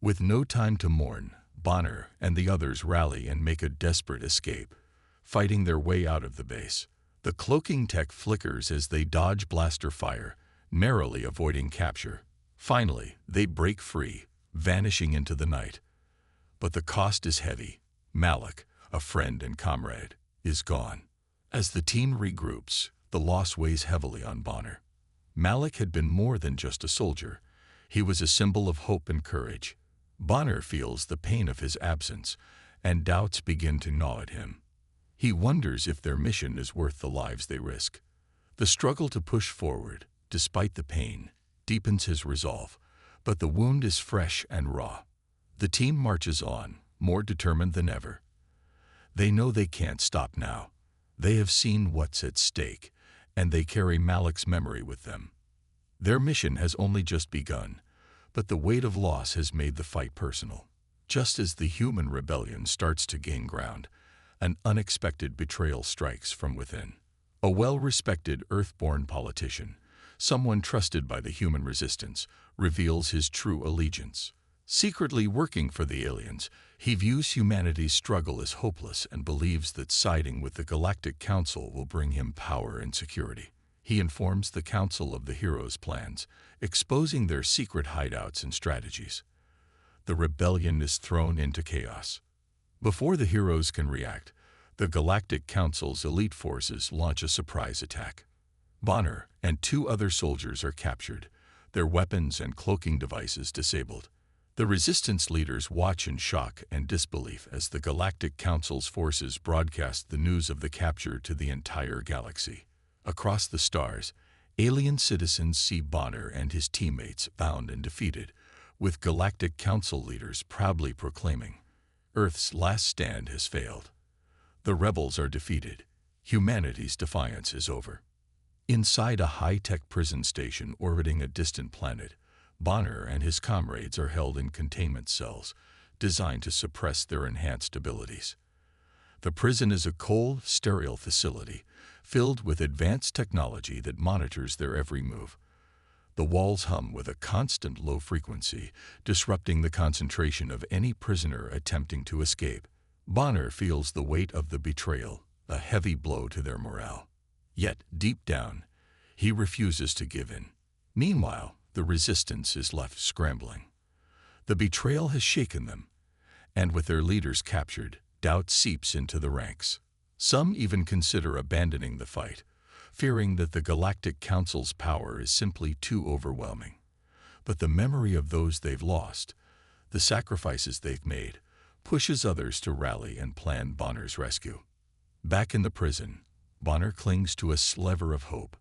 With no time to mourn, Bonner and the others rally and make a desperate escape, fighting their way out of the base. The cloaking tech flickers as they dodge blaster fire, narrowly avoiding capture. Finally, they break free, vanishing into the night. But the cost is heavy. Malik, a friend and comrade, is gone. As the team regroups, the loss weighs heavily on Bonner. Malik had been more than just a soldier. He was a symbol of hope and courage. Bonner feels the pain of his absence, and doubts begin to gnaw at him. He wonders if their mission is worth the lives they risk. The struggle to push forward, despite the pain, deepens his resolve, but the wound is fresh and raw. The team marches on, more determined than ever. They know they can't stop now. They have seen what's at stake, and they carry Malik's memory with them. Their mission has only just begun, but the weight of loss has made the fight personal. Just as the human rebellion starts to gain ground, an unexpected betrayal strikes from within. A well-respected Earth-born politician, someone trusted by the human resistance, reveals his true allegiance. Secretly working for the aliens, he views humanity's struggle as hopeless and believes that siding with the Galactic Council will bring him power and security. He informs the Council of the heroes' plans, exposing their secret hideouts and strategies. The rebellion is thrown into chaos. Before the heroes can react, the Galactic Council's elite forces launch a surprise attack. Bonner and 2 other soldiers are captured, their weapons and cloaking devices disabled. The Resistance leaders watch in shock and disbelief as the Galactic Council's forces broadcast the news of the capture to the entire galaxy. Across the stars, alien citizens see Bonner and his teammates bound and defeated, with Galactic Council leaders proudly proclaiming, "Earth's last stand has failed. The rebels are defeated. Humanity's defiance is over." Inside a high-tech prison station orbiting a distant planet, Bonner and his comrades are held in containment cells, designed to suppress their enhanced abilities. The prison is a cold, sterile facility, filled with advanced technology that monitors their every move. The walls hum with a constant low frequency, disrupting the concentration of any prisoner attempting to escape. Bonner feels the weight of the betrayal, a heavy blow to their morale. Yet, deep down, he refuses to give in. Meanwhile, the resistance is left scrambling. The betrayal has shaken them, and with their leaders captured, doubt seeps into the ranks. Some even consider abandoning the fight, fearing that the Galactic Council's power is simply too overwhelming. But the memory of those they've lost, the sacrifices they've made, pushes others to rally and plan Bonner's rescue. Back in the prison, Bonner clings to a sliver of hope.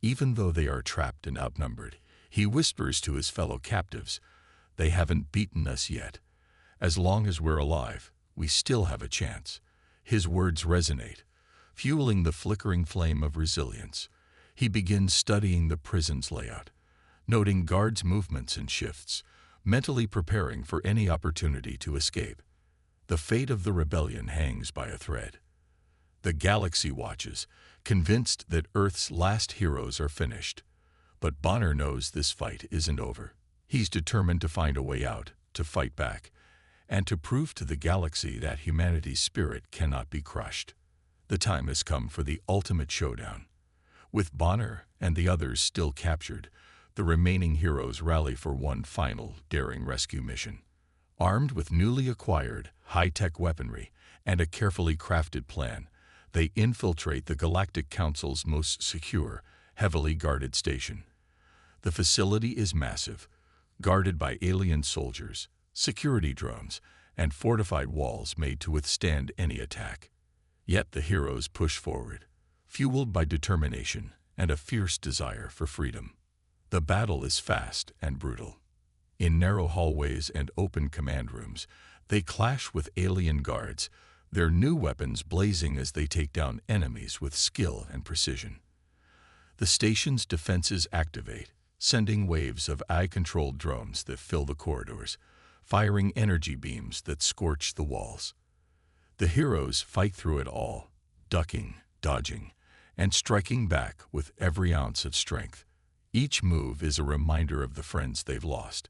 Even though they are trapped and outnumbered, he whispers to his fellow captives, "They haven't beaten us yet. As long as we're alive, we still have a chance." His words resonate, fueling the flickering flame of resilience. He begins studying the prison's layout, noting guards' movements and shifts, mentally preparing for any opportunity to escape. The fate of the rebellion hangs by a thread. The galaxy watches, convinced that Earth's last heroes are finished. But Bonner knows this fight isn't over. He's determined to find a way out, to fight back, and to prove to the galaxy that humanity's spirit cannot be crushed. The time has come for the ultimate showdown. With Bonner and the others still captured, the remaining heroes rally for one final, daring rescue mission. Armed with newly acquired, high-tech weaponry and a carefully crafted plan, they infiltrate the Galactic Council's most secure, heavily guarded station. The facility is massive, guarded by alien soldiers, security drones, and fortified walls made to withstand any attack. Yet the heroes push forward, fueled by determination and a fierce desire for freedom. The battle is fast and brutal. In narrow hallways and open command rooms, they clash with alien guards, their new weapons blazing as they take down enemies with skill and precision. The station's defenses activate, sending waves of AI-controlled drones that fill the corridors, firing energy beams that scorch the walls. The heroes fight through it all, ducking, dodging, and striking back with every ounce of strength. Each move is a reminder of the friends they've lost,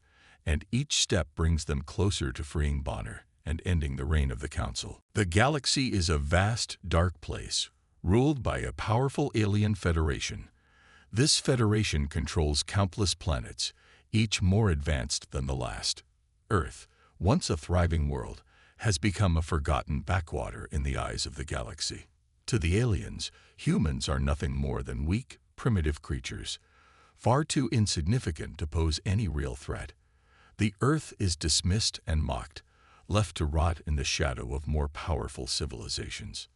and each step brings them closer to freeing Bonner and ending the reign of the Council. The galaxy is a vast, dark place, ruled by a powerful alien federation. This federation controls countless planets, each more advanced than the last. Earth, once a thriving world, has become a forgotten backwater in the eyes of the galaxy. To the aliens, humans are nothing more than weak, primitive creatures, far too insignificant to pose any real threat. The Earth is dismissed and mocked, left to rot in the shadow of more powerful civilizations.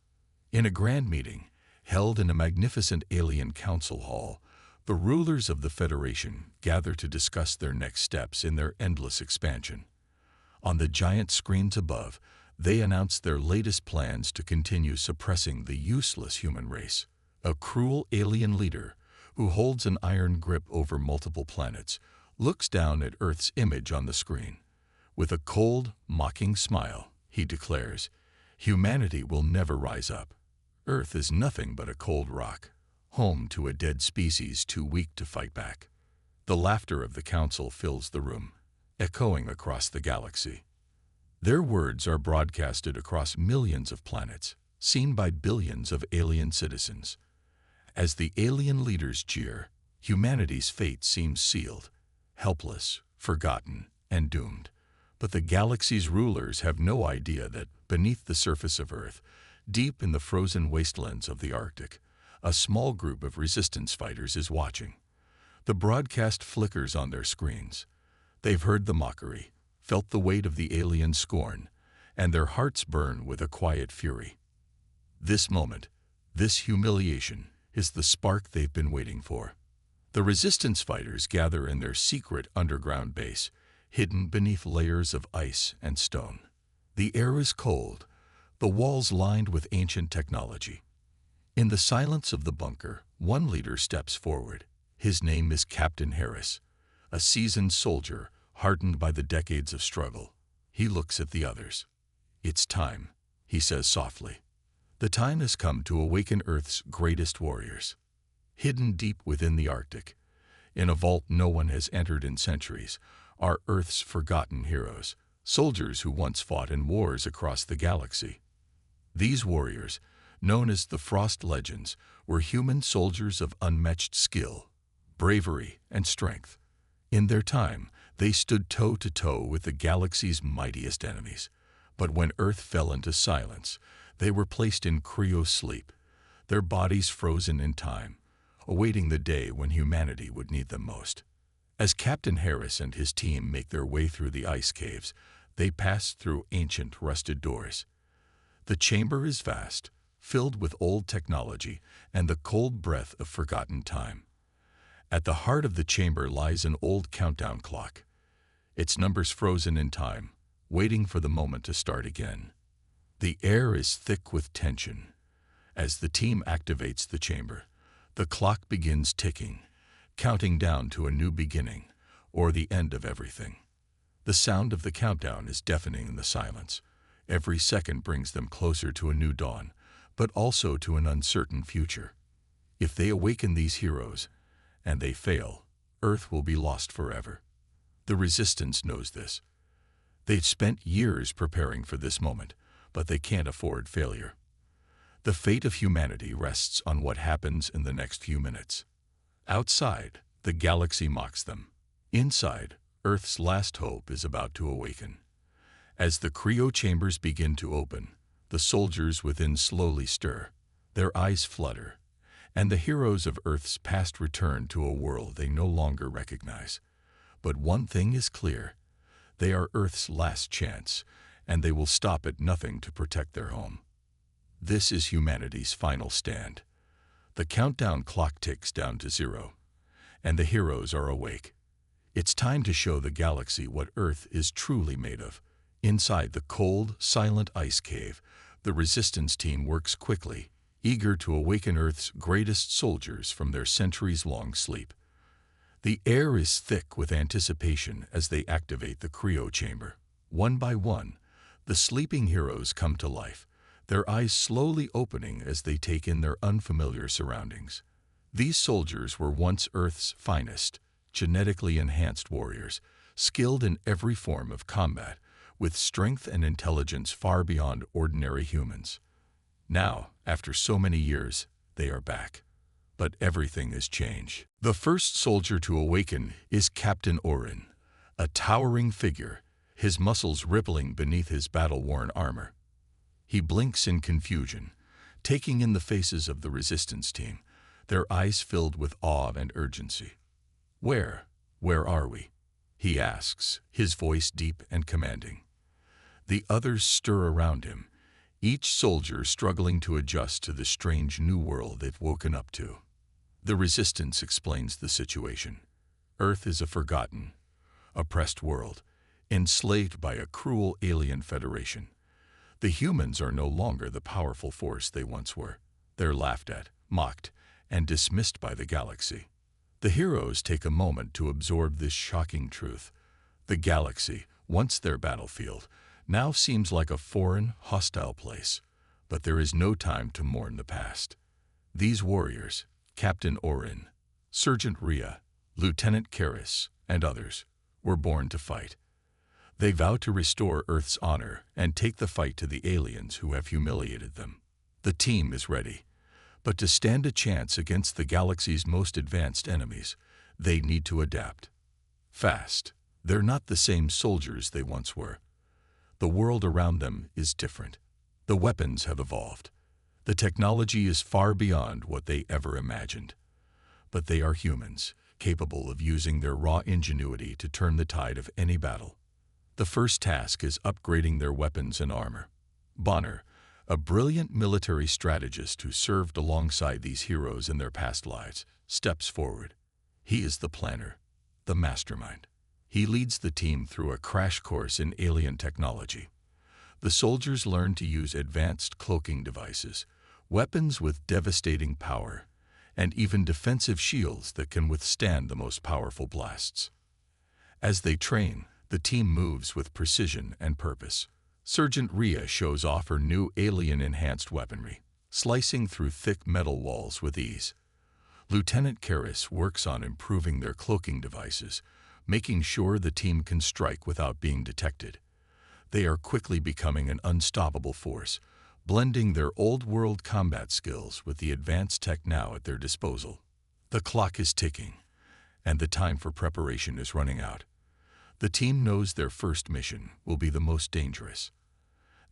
In a grand meeting, held in a magnificent alien council hall, the rulers of the Federation gather to discuss their next steps in their endless expansion. On the giant screens above, they announce their latest plans to continue suppressing the useless human race. A cruel alien leader, who holds an iron grip over multiple planets, looks down at Earth's image on the screen. With a cold, mocking smile, he declares, "Humanity will never rise up. Earth is nothing but a cold rock, home to a dead species too weak to fight back." The laughter of the council fills the room, echoing across the galaxy. Their words are broadcasted across millions of planets, seen by billions of alien citizens. As the alien leaders jeer, humanity's fate seems sealed, helpless, forgotten, and doomed. But the galaxy's rulers have no idea that, beneath the surface of Earth, deep in the frozen wastelands of the Arctic, a small group of resistance fighters is watching. The broadcast flickers on their screens. They've heard the mockery, felt the weight of the alien scorn, and their hearts burn with a quiet fury. This moment, this humiliation, is the spark they've been waiting for. The resistance fighters gather in their secret underground base, hidden beneath layers of ice and stone. The air is cold, the walls lined with ancient technology. In the silence of the bunker, one leader steps forward. His name is Captain Harris, a seasoned soldier hardened by the decades of struggle. He looks at the others. "It's time," he says softly. "The time has come to awaken Earth's greatest warriors." Hidden deep within the Arctic, in a vault no one has entered in centuries, are Earth's forgotten heroes, soldiers who once fought in wars across the galaxy. These warriors, known as the Frost Legends, were human soldiers of unmatched skill, bravery, and strength. In their time, they stood toe-to-toe with the galaxy's mightiest enemies. But when Earth fell into silence, they were placed in cryo-sleep, their bodies frozen in time, awaiting the day when humanity would need them most. As Captain Harris and his team make their way through the ice caves, they pass through ancient rusted doors. The chamber is vast, filled with old technology and the cold breath of forgotten time. At the heart of the chamber lies an old countdown clock, its numbers frozen in time, waiting for the moment to start again. The air is thick with tension. As the team activates the chamber, the clock begins ticking, counting down to a new beginning, or the end of everything. The sound of the countdown is deafening in the silence. Every second brings them closer to a new dawn, but also to an uncertain future. If they awaken these heroes, and they fail, Earth will be lost forever. The Resistance knows this. They've spent years preparing for this moment, but they can't afford failure. The fate of humanity rests on what happens in the next few minutes. Outside, the galaxy mocks them. Inside, Earth's last hope is about to awaken. As the cryo chambers begin to open, the soldiers within slowly stir, their eyes flutter, and the heroes of Earth's past return to a world they no longer recognize. But one thing is clear: they are Earth's last chance, and they will stop at nothing to protect their home. This is humanity's final stand. The countdown clock ticks down to 0, and the heroes are awake. It's time to show the galaxy what Earth is truly made of. Inside the cold, silent ice cave, the Resistance team works quickly, eager to awaken Earth's greatest soldiers from their centuries-long sleep. The air is thick with anticipation as they activate the cryo chamber. One by one, the sleeping heroes come to life, their eyes slowly opening as they take in their unfamiliar surroundings. These soldiers were once Earth's finest, genetically enhanced warriors, skilled in every form of combat, with strength and intelligence far beyond ordinary humans. Now, after so many years, they are back. But everything has changed. The first soldier to awaken is Captain Orin, a towering figure, his muscles rippling beneath his battle-worn armor. He blinks in confusion, taking in the faces of the resistance team, their eyes filled with awe and urgency. Where are we?" he asks, his voice deep and commanding. The others stir around him, each soldier struggling to adjust to the strange new world they've woken up to. The resistance explains the situation. Earth is a forgotten, oppressed world, enslaved by a cruel alien federation. The humans are no longer the powerful force they once were. They're laughed at, mocked, and dismissed by the galaxy. The heroes take a moment to absorb this shocking truth. The galaxy, once their battlefield, now seems like a foreign, hostile place. But there is no time to mourn the past. These warriors, Captain Orin, Sergeant Rhea, Lieutenant Karis, and others, were born to fight. They vow to restore Earth's honor and take the fight to the aliens who have humiliated them. The team is ready, but to stand a chance against the galaxy's most advanced enemies, they need to adapt. Fast. They're not the same soldiers they once were. The world around them is different. The weapons have evolved. The technology is far beyond what they ever imagined. But they are humans, capable of using their raw ingenuity to turn the tide of any battle. The first task is upgrading their weapons and armor. Bonner, a brilliant military strategist who served alongside these heroes in their past lives, steps forward. He is the planner, the mastermind. He leads the team through a crash course in alien technology. The soldiers learn to use advanced cloaking devices, weapons with devastating power, and even defensive shields that can withstand the most powerful blasts. As they train, the team moves with precision and purpose. Sergeant Rhea shows off her new alien-enhanced weaponry, slicing through thick metal walls with ease. Lieutenant Karis works on improving their cloaking devices, making sure the team can strike without being detected. They are quickly becoming an unstoppable force, blending their old-world combat skills with the advanced tech now at their disposal. The clock is ticking, and the time for preparation is running out. The team knows their first mission will be the most dangerous.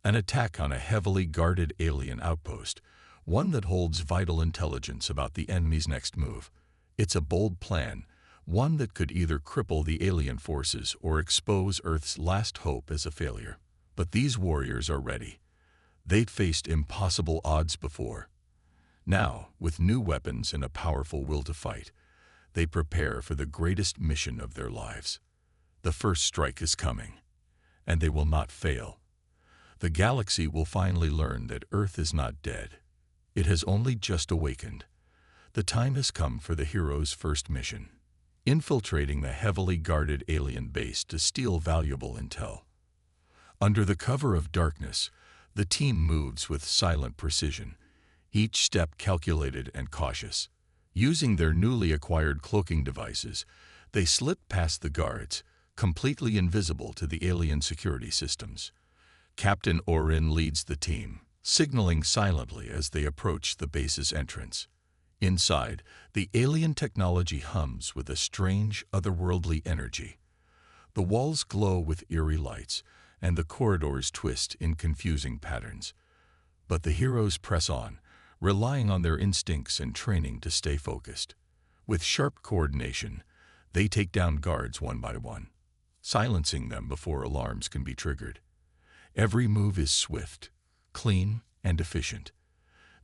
An attack on a heavily guarded alien outpost, one that holds vital intelligence about the enemy's next move. It's a bold plan, one that could either cripple the alien forces or expose Earth's last hope as a failure. But these warriors are ready. They'd faced impossible odds before. Now, with new weapons and a powerful will to fight, they prepare for the greatest mission of their lives. The first strike is coming, and they will not fail. The galaxy will finally learn that Earth is not dead. It has only just awakened. The time has come for the heroes' first mission, infiltrating the heavily guarded alien base to steal valuable intel. Under the cover of darkness, the team moves with silent precision, each step calculated and cautious. Using their newly acquired cloaking devices, they slip past the guards, completely invisible to the alien security systems. Captain Orin leads the team, signaling silently as they approach the base's entrance. Inside, the alien technology hums with a strange, otherworldly energy. The walls glow with eerie lights, and the corridors twist in confusing patterns. But the heroes press on, relying on their instincts and training to stay focused. With sharp coordination, they take down guards one by one, silencing them before alarms can be triggered. Every move is swift, clean, and efficient.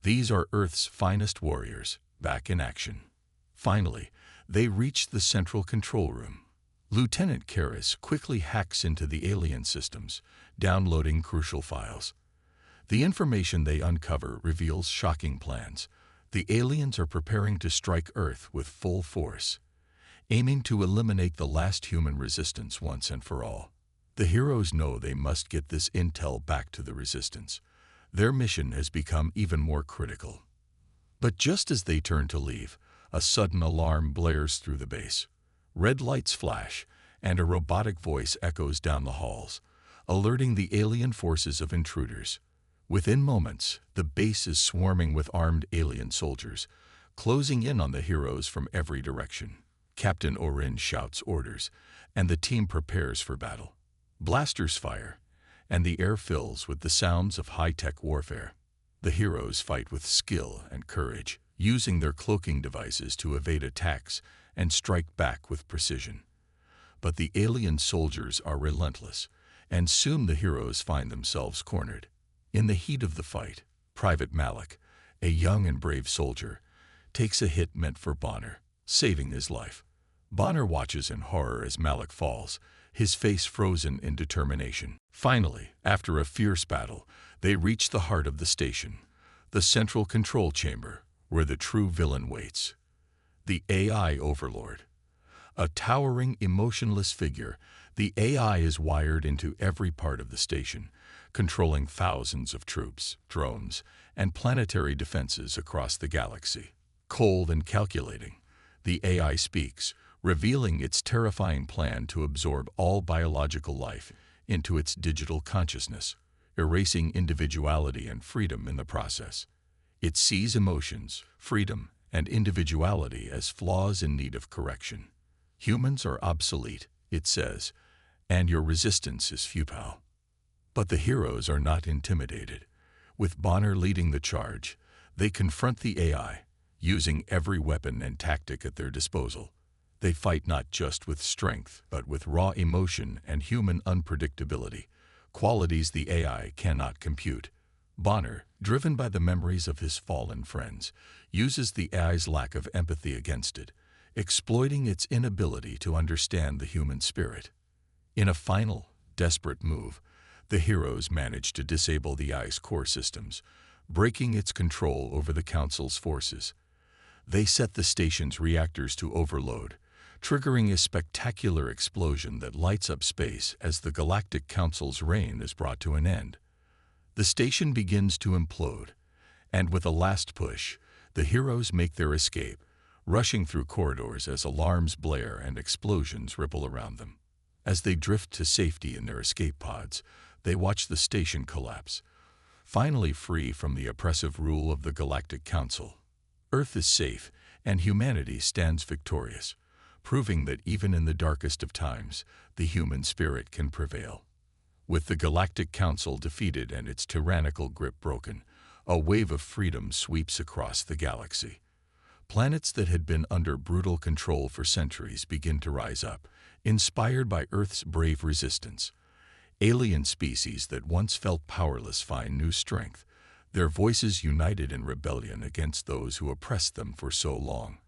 These are Earth's finest warriors, back in action. Finally, they reach the central control room. Lieutenant Karis quickly hacks into the alien systems, downloading crucial files. The information they uncover reveals shocking plans. The aliens are preparing to strike Earth with full force, aiming to eliminate the last human resistance once and for all. The heroes know they must get this intel back to the resistance. Their mission has become even more critical. But just as they turn to leave, a sudden alarm blares through the base. Red lights flash, and a robotic voice echoes down the halls, alerting the alien forces of intruders. Within moments, the base is swarming with armed alien soldiers, closing in on the heroes from every direction. Captain Orin shouts orders, and the team prepares for battle. Blasters fire, and the air fills with the sounds of high-tech warfare. The heroes fight with skill and courage, using their cloaking devices to evade attacks and strike back with precision. But the alien soldiers are relentless, and soon the heroes find themselves cornered. In the heat of the fight, Private Malik, a young and brave soldier, takes a hit meant for Bonner, saving his life. Bonner watches in horror as Malik falls, his face frozen in determination. Finally, after a fierce battle, they reach the heart of the station, the central control chamber, where the true villain waits. The AI Overlord. A towering, emotionless figure, the AI is wired into every part of the station, controlling thousands of troops, drones, and planetary defenses across the galaxy. Cold and calculating, the AI speaks, revealing its terrifying plan to absorb all biological life into its digital consciousness, erasing individuality and freedom in the process. It sees emotions, freedom, and individuality as flaws in need of correction. Humans are obsolete, it says, and your resistance is futile. But the heroes are not intimidated. With Bonner leading the charge, they confront the AI, using every weapon and tactic at their disposal. They fight not just with strength, but with raw emotion and human unpredictability, qualities the AI cannot compute. Bonner, driven by the memories of his fallen friends, uses the AI's lack of empathy against it, exploiting its inability to understand the human spirit. In a final, desperate move, the heroes manage to disable the AI's core systems, breaking its control over the Council's forces. They set the station's reactors to overload, triggering a spectacular explosion that lights up space as the Galactic Council's reign is brought to an end. The station begins to implode, and with a last push, the heroes make their escape, rushing through corridors as alarms blare and explosions ripple around them. As they drift to safety in their escape pods, they watch the station collapse, finally free from the oppressive rule of the Galactic Council. Earth is safe, and humanity stands victorious, proving that even in the darkest of times, the human spirit can prevail. With the Galactic Council defeated and its tyrannical grip broken, a wave of freedom sweeps across the galaxy. Planets that had been under brutal control for centuries begin to rise up, inspired by Earth's brave resistance. Alien species that once felt powerless find new strength, their voices united in rebellion against those who oppressed them for so long.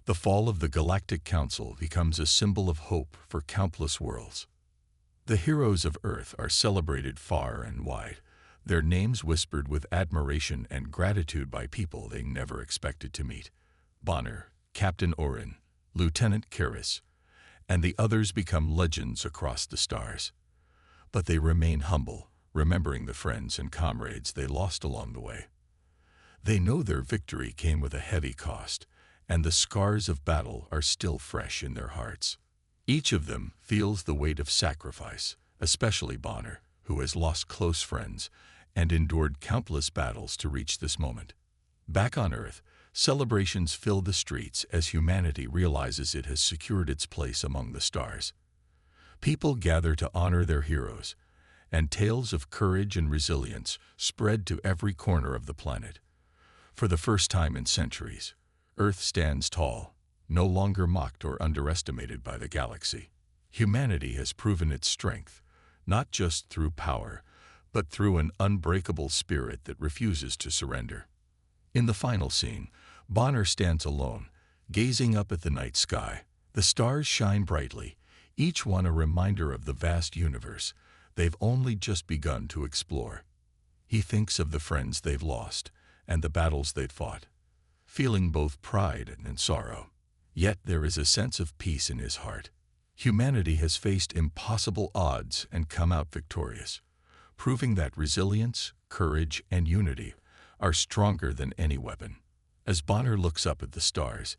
The fall of the Galactic Council becomes a symbol of hope for countless worlds. The heroes of Earth are celebrated far and wide, their names whispered with admiration and gratitude by people they never expected to meet. Bonner, Captain Orin, Lieutenant Karis, and the others become legends across the stars. But they remain humble, remembering the friends and comrades they lost along the way. They know their victory came with a heavy cost, and the scars of battle are still fresh in their hearts. Each of them feels the weight of sacrifice, especially Bonner, who has lost close friends and endured countless battles to reach this moment. Back on Earth, celebrations fill the streets as humanity realizes it has secured its place among the stars. People gather to honor their heroes, and tales of courage and resilience spread to every corner of the planet. For the first time in centuries, Earth stands tall, no longer mocked or underestimated by the galaxy. Humanity has proven its strength, not just through power, but through an unbreakable spirit that refuses to surrender. In the final scene, Bonner stands alone, gazing up at the night sky. The stars shine brightly, each one a reminder of the vast universe they've only just begun to explore. He thinks of the friends they've lost and the battles they've fought, feeling both pride and sorrow. Yet there is a sense of peace in his heart. Humanity has faced impossible odds and come out victorious, proving that resilience, courage, and unity are stronger than any weapon. As Bonner looks up at the stars,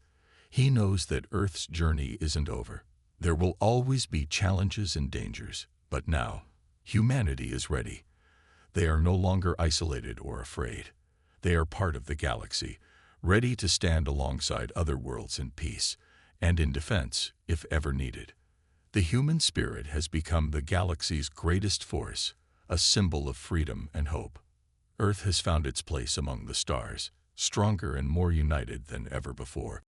he knows that Earth's journey isn't over. There will always be challenges and dangers, but now, humanity is ready. They are no longer isolated or afraid. They are part of the galaxy, ready to stand alongside other worlds in peace and in defense if ever needed. The human spirit has become the galaxy's greatest force, a symbol of freedom and hope. Earth has found its place among the stars, stronger and more united than ever before.